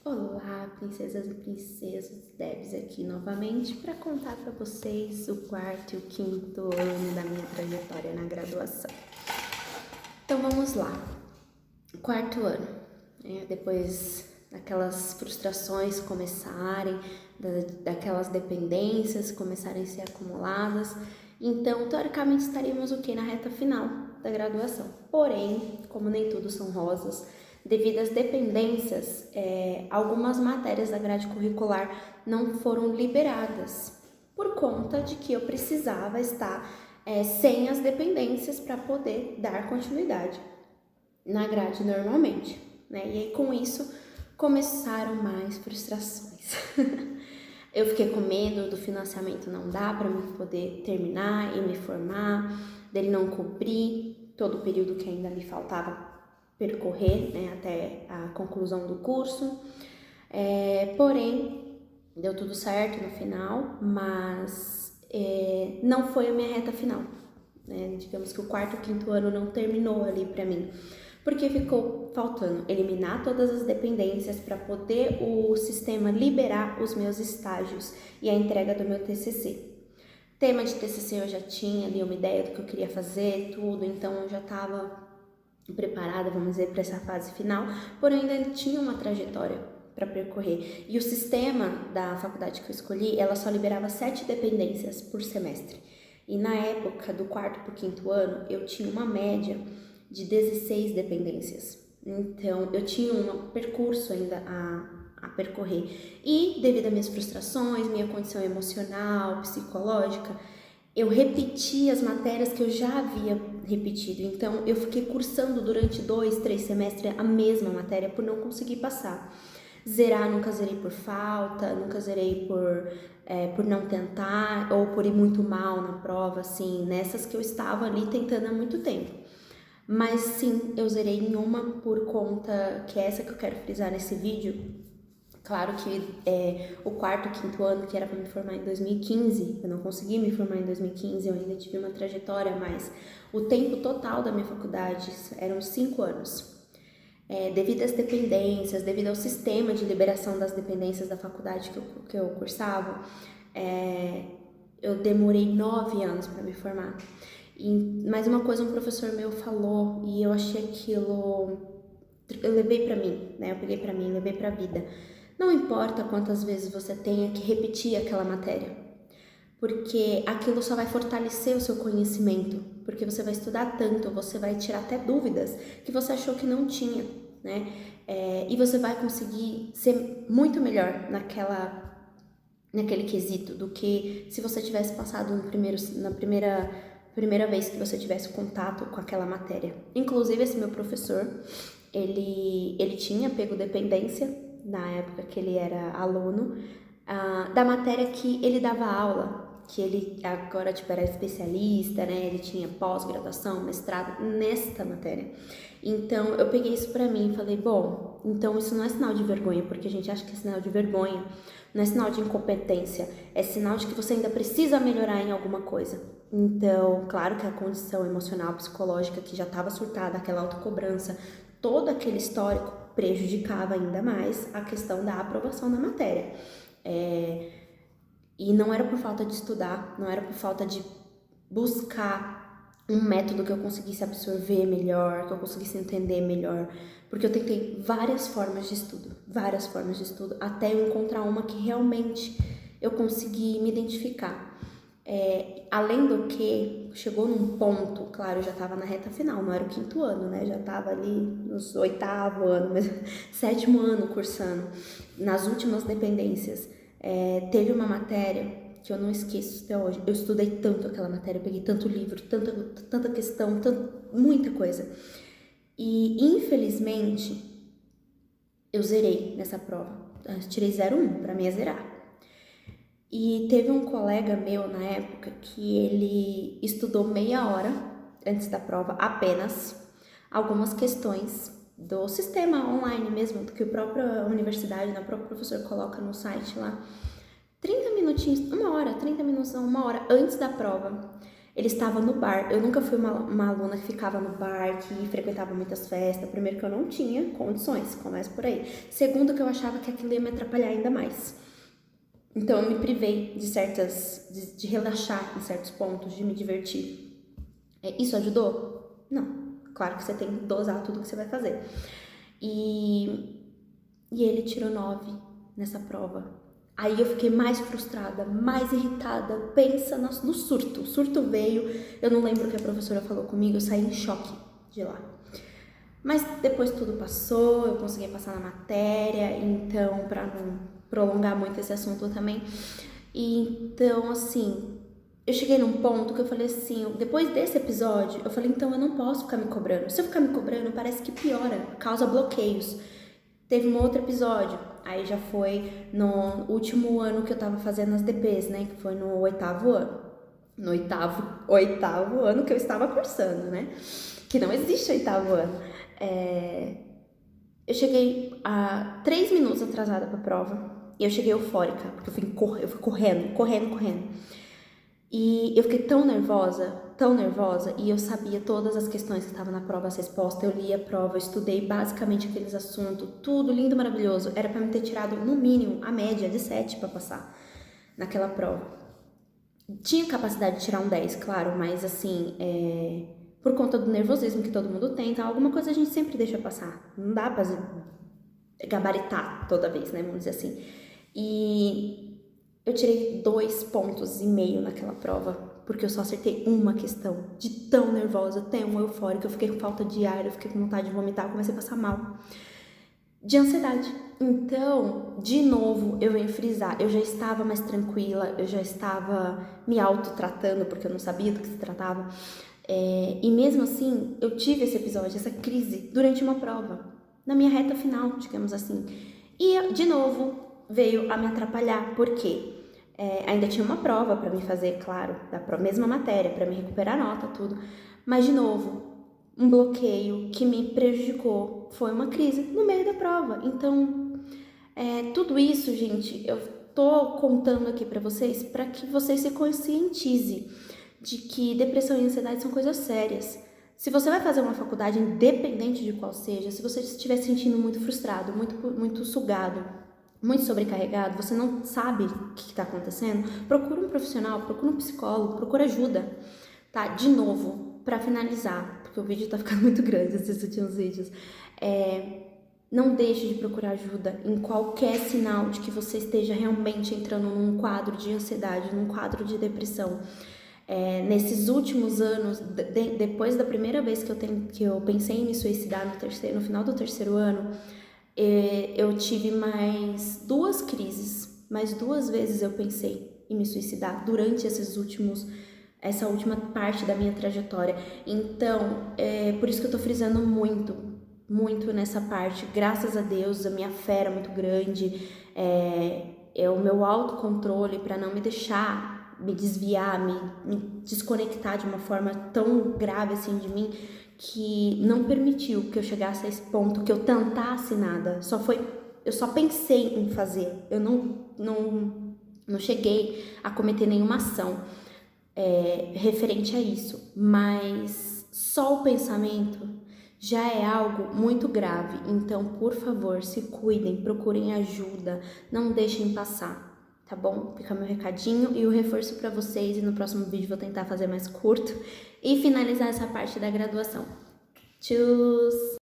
Olá, princesas e princesos, Debs aqui novamente para contar para vocês o quarto e o quinto ano da minha trajetória na graduação. Então vamos lá, quarto ano, depois daquelas frustrações começarem, daquelas dependências começarem a ser acumuladas, então teoricamente estaríamos o que? Na reta final da graduação. Porém, como nem tudo são rosas, devido às dependências, algumas matérias da grade curricular não foram liberadas, por conta de que eu precisava estar sem as dependências para poder dar continuidade na grade normalmente, né? E aí com isso começaram mais frustrações. Eu fiquei com medo do financiamento não dar para mim poder terminar e me formar, dele não cobrir todo o período que ainda me faltava percorrer, né, até a conclusão do curso. Porém, deu tudo certo no final, mas não foi a minha reta final. Né? Digamos que o quarto e quinto ano não terminou ali para mim, porque ficou faltando eliminar todas as dependências para poder o sistema liberar os meus estágios e a entrega do meu TCC. Tema de TCC eu já tinha ali uma ideia do que eu queria fazer, tudo, então eu já estava preparada, vamos dizer, para essa fase final, porém ainda tinha uma trajetória para percorrer. E o sistema da faculdade que eu escolhi, ela só liberava 7 dependências por semestre. E na época do quarto para o quinto ano, eu tinha uma média de 16 dependências. Então, eu tinha um percurso ainda a percorrer. E devido às minhas frustrações, minha condição emocional, psicológica, eu repeti as matérias que eu já havia repetido. Então, eu fiquei cursando durante 2, 3 semestres a mesma matéria por não conseguir passar. Zerar, nunca zerei por falta, nunca zerei por não tentar ou por ir muito mal na prova, assim, nessas que eu estava ali tentando há muito tempo. Mas sim, eu zerei em uma por conta, que é essa que eu quero frisar nesse vídeo. Claro que o quarto e quinto ano, que era para me formar em 2015, eu não consegui me formar em 2015, eu ainda tive uma trajetória, mas o tempo total da minha faculdade eram 5 anos. Devido às dependências, devido ao sistema de liberação das dependências da faculdade que eu cursava, eu demorei 9 anos para me formar. Mas uma coisa um professor meu falou e eu achei aquilo, eu levei para mim, né? Eu peguei para mim, levei para a vida. Não importa quantas vezes você tenha que repetir aquela matéria, porque aquilo só vai fortalecer o seu conhecimento, porque você vai estudar tanto, você vai tirar até dúvidas que você achou que não tinha, né? E você vai conseguir ser muito melhor naquele quesito do que se você tivesse passado na primeira vez que você tivesse contato com aquela matéria. Inclusive, esse meu professor, ele tinha pego dependência na época que ele era aluno da matéria que ele dava aula, que ele agora era especialista, né? Ele tinha pós-graduação, mestrado nesta matéria. Então eu peguei isso pra mim e falei, bom, então isso não é sinal de vergonha, porque a gente acha que é sinal de vergonha, não é sinal de incompetência, é sinal de que você ainda precisa melhorar em alguma coisa. Então, claro que a condição emocional, psicológica que já estava surtada, aquela autocobrança, todo aquele histórico prejudicava ainda mais a questão da aprovação da matéria. E não era por falta de estudar, não era por falta de buscar um método que eu conseguisse absorver melhor, que eu conseguisse entender melhor, porque eu tentei várias formas de estudo, até eu encontrar uma que realmente eu consegui me identificar. Além do que, chegou num ponto, claro, eu já estava na reta final, não era o quinto ano, né? Já estava ali nos 8º ano, mas 7º ano cursando, nas últimas dependências. Teve uma matéria que eu não esqueço até hoje. Eu estudei tanto aquela matéria, eu peguei tanto livro, tanta questão, muita coisa. E, infelizmente, eu zerei nessa prova. Eu tirei 0,1, pra mim é zerar. E teve um colega meu na época que ele estudou meia hora antes da prova apenas algumas questões do sistema online mesmo, que a própria universidade, o próprio professor coloca no site lá. 30 minutinhos, 1 hora, 30 minutos a 1 hora antes da prova. Ele estava no bar. Eu nunca fui uma aluna que ficava no bar, que frequentava muitas festas. Primeiro que eu não tinha condições, começa por aí. Segundo que eu achava que aquilo ia me atrapalhar ainda mais. Então eu me privei de relaxar em certos pontos, de me divertir. Isso ajudou? Não. Claro que você tem que dosar tudo que você vai fazer. E ele tirou 9 nessa prova. Aí eu fiquei mais frustrada, mais irritada. Pensa no surto. O surto veio, eu não lembro o que a professora falou comigo, eu saí em choque de lá. Mas depois tudo passou, eu consegui passar na matéria, então, para não prolongar muito esse assunto também. E então, assim, eu cheguei num ponto que eu falei assim, depois desse episódio, eu falei, então eu não posso ficar me cobrando. Se eu ficar me cobrando, parece que piora, causa bloqueios. Teve um outro episódio, aí já foi no último ano que eu tava fazendo as DPs, né, que foi no 8º ano. No oitavo ano que eu estava cursando, né, que não existe 8º ano. Eu cheguei a 3 minutos atrasada pra prova, e eu cheguei eufórica, porque eu fui correndo. E eu fiquei tão nervosa, e eu sabia todas as questões que estavam na prova, as respostas, eu li a prova, eu estudei basicamente aqueles assuntos, tudo lindo, maravilhoso. Era pra me ter tirado, no mínimo, a média de 7 pra passar naquela prova. Tinha capacidade de tirar um 10, claro, mas assim, por conta do nervosismo que todo mundo tem, então alguma coisa a gente sempre deixa passar. Não dá pra gabaritar toda vez, né, vamos dizer assim. E eu tirei 2,5 pontos naquela prova, porque eu só acertei uma questão. De tão nervosa, tão eufórica, eu fiquei com falta de ar, eu fiquei com vontade de vomitar, eu comecei a passar mal. De ansiedade. Então, de novo, eu venho frisar, eu já estava mais tranquila, eu já estava me autotratando, porque eu não sabia do que se tratava. E mesmo assim, eu tive esse episódio, essa crise, durante uma prova, na minha reta final, digamos assim. E, de novo, veio a me atrapalhar, porque ainda tinha uma prova para me fazer, claro, da mesma matéria, para me recuperar a nota, tudo. Mas, de novo, um bloqueio que me prejudicou, foi uma crise no meio da prova. Então, tudo isso, gente, eu tô contando aqui para vocês para que vocês se conscientizem de que depressão e ansiedade são coisas sérias. Se você vai fazer uma faculdade, independente de qual seja, se você estiver se sentindo muito frustrado, muito sugado, muito sobrecarregado, você não sabe o que está acontecendo, procura um profissional, procura um psicólogo, procura ajuda, tá? De novo, para finalizar, porque o vídeo tá ficando muito grande, esses últimos vídeos, não deixe de procurar ajuda em qualquer sinal de que você esteja realmente entrando num quadro de ansiedade, num quadro de depressão. Nesses últimos anos, depois da primeira vez que eu pensei em me suicidar no final do 3º ano, eu tive mais 2 crises, mais 2 vezes eu pensei em me suicidar durante essa última parte da minha trajetória. Então, por isso que eu tô frisando muito nessa parte. Graças a Deus, a minha fé era muito grande, o meu autocontrole para não me deixar me desviar, me desconectar de uma forma tão grave assim de mim, que não permitiu que eu chegasse a esse ponto, que eu tentasse nada. Eu só pensei em fazer. Eu não cheguei a cometer nenhuma ação referente a isso. Mas só o pensamento já é algo muito grave. Então, por favor, se cuidem, procurem ajuda, não deixem passar. Tá bom? Fica meu recadinho e o reforço para vocês, e no próximo vídeo vou tentar fazer mais curto e finalizar essa parte da graduação. Tchau!